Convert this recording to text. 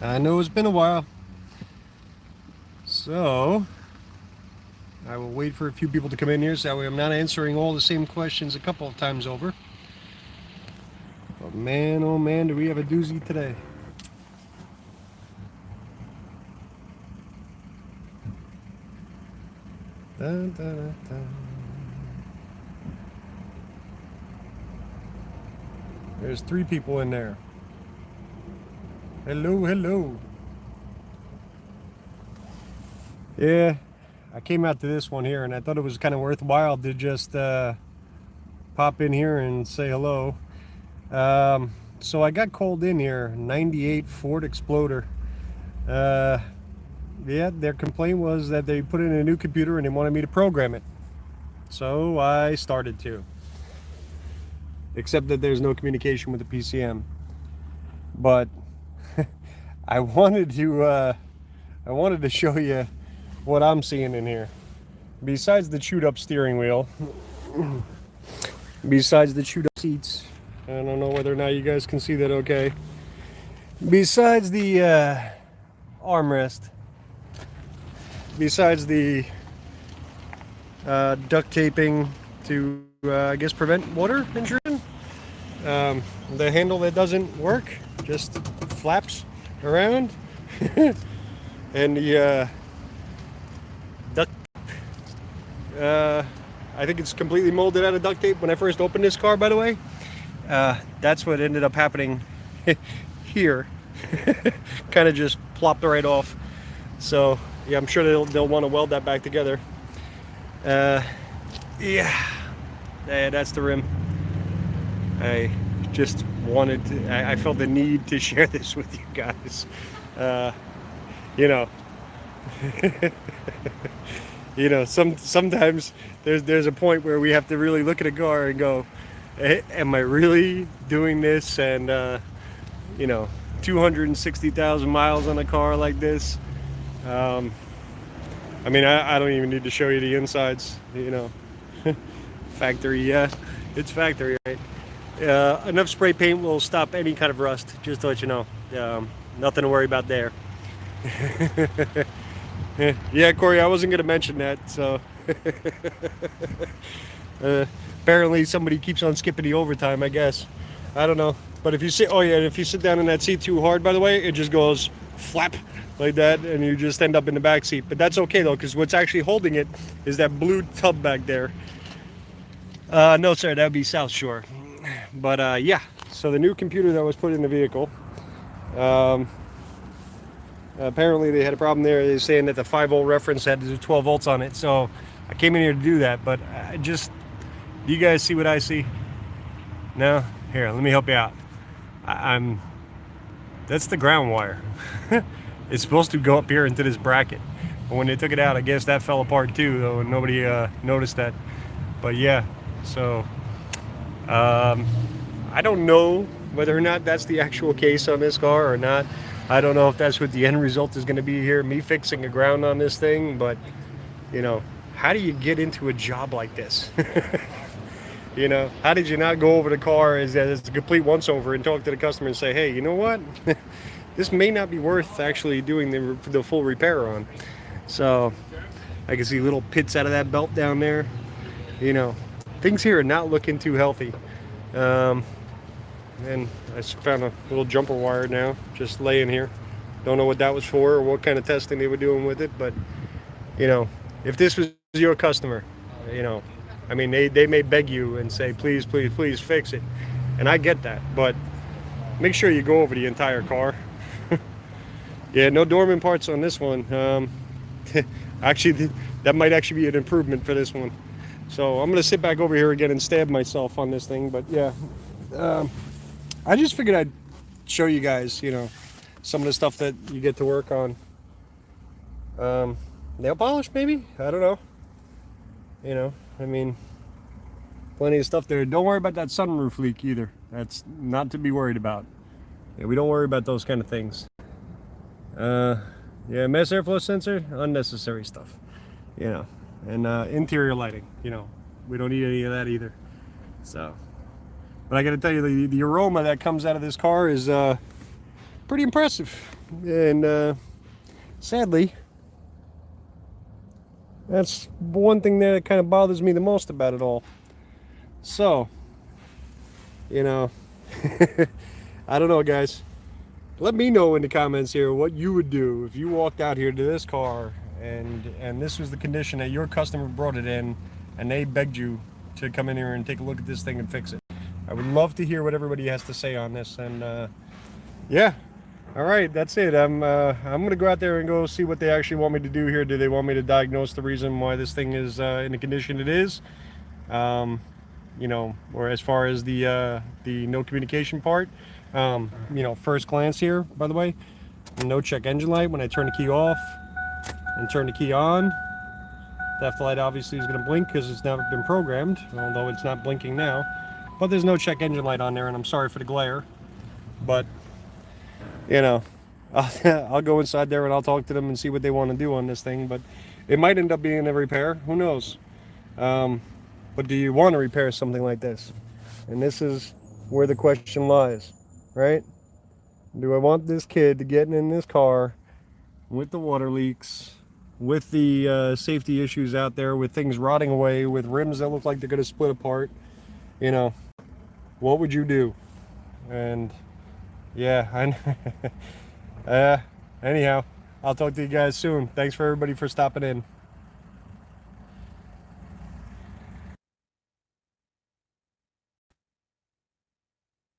I know it's been a while, so I will wait for a few people to come in here so that way I'm not answering all the same questions a couple of times over. But man, oh man, do we have a doozy today. Dun, dun, dun, dun. There's 3 people in there. Hello, hello. Yeah, I came out to this one here and I thought it was kind of worthwhile to just pop in here and say hello. So I got called in here, 98 Ford Exploder. Yeah, their complaint was that they put in a new computer and they wanted me to program it. So I started to. Except that there's no communication with the PCM. But I wanted to show you what I'm seeing in here. Besides the chewed up steering wheel, besides the chewed up seats, I don't know whether or not you guys can see that okay. Besides the armrest, besides the duct taping to, I guess, prevent water intrusion, the handle that doesn't work just flaps around, and the duct I think it's completely molded out of duct tape when I first opened this car, by the way. That's what ended up happening here. Kind of just plopped right off. So yeah, I'm sure they'll want to weld that back together. Yeah, that's the rim. I just wanted to, I felt the need to share this with you guys. You know, sometimes there's a point where we have to really look at a car and go, am I really doing this? And 260,000 miles on a car like this. I mean, I don't even need to show you the insides. Factory, yeah, it's factory, right? Enough spray paint will stop any kind of rust. Just to let you know, nothing to worry about there. Yeah, Corey, I wasn't going to mention that. So apparently somebody keeps on skipping the overtime, I guess. I don't know. But if you sit, if you sit down in that seat too hard, by the way, it just goes flap like that, and you just end up in the back seat. But that's okay though, because what's actually holding it is that blue tub back there. No, sir, that would be South Shore. But yeah, so the new computer that was put in the vehicle. Apparently they had a problem there. They're saying that the 5-volt reference had to do 12 volts on it. So I came in here to do that, but do you guys see what I see? No? Here, let me help you out. That's the ground wire. It's supposed to go up here into this bracket. But when they took it out, I guess that fell apart too, though, and nobody noticed that. But yeah, so I don't know whether or not that's the actual case on this car or not. I don't know if that's what the end result is going to be here, me fixing a ground on this thing, but how do you get into a job like this? How did you not go over the car as a complete once-over and talk to the customer and say, hey, you know what? This may not be worth actually doing the full repair on. So I can see little pits out of that belt down there. Things here are not looking too healthy. And I found a little jumper wire now, just laying here. Don't know what that was for or what kind of testing they were doing with it, but if this was your customer, I mean, they may beg you and say, please, please, please fix it. And I get that, but make sure you go over the entire car. Yeah, no dormant parts on this one. Actually, that might actually be an improvement for this one. So I'm going to sit back over here again and stab myself on this thing. But yeah, I just figured I'd show you guys, some of the stuff that you get to work on. Nail polish, maybe? I don't know. I mean, plenty of stuff there. Don't worry about that sunroof leak either. That's not to be worried about. Yeah, we don't worry about those kind of things. Yeah, mass airflow sensor, unnecessary stuff. And interior lighting, we don't need any of that either. So, but I got to tell you, the aroma that comes out of this car is pretty impressive. And sadly, that's one thing that kind of bothers me the most about it all. So, you know, I don't know, guys. Let me know in the comments here what you would do if you walked out here to this car and this was the condition that your customer brought it in, and they begged you to come in here and take a look at this thing and fix it. I would love to hear what everybody has to say on this. And yeah, all right, that's it. I'm gonna go out there and go see what they actually want me to do here. Do they want me to diagnose the reason why this thing is in the condition it is? You know, or as far as the no communication part, you know, first glance here, by the way, no check engine light. When I turn the key off and turn the key on, left light obviously is going to blink because it's never been programmed, although it's not blinking now. But there's no check engine light on there, and I'm sorry for the glare. But, you know, I'll go inside there and I'll talk to them and see what they want to do on this thing. But it might end up being a repair. Who knows? But do you want to repair something like this? And this is where the question lies, right? Do I want this kid to get in this car with the water leaks, with the safety issues out there, with things rotting away, with rims that look like they're going to split apart? You know, what would you do? And yeah, anyhow, I'll talk to you guys soon. Thanks for everybody for stopping in.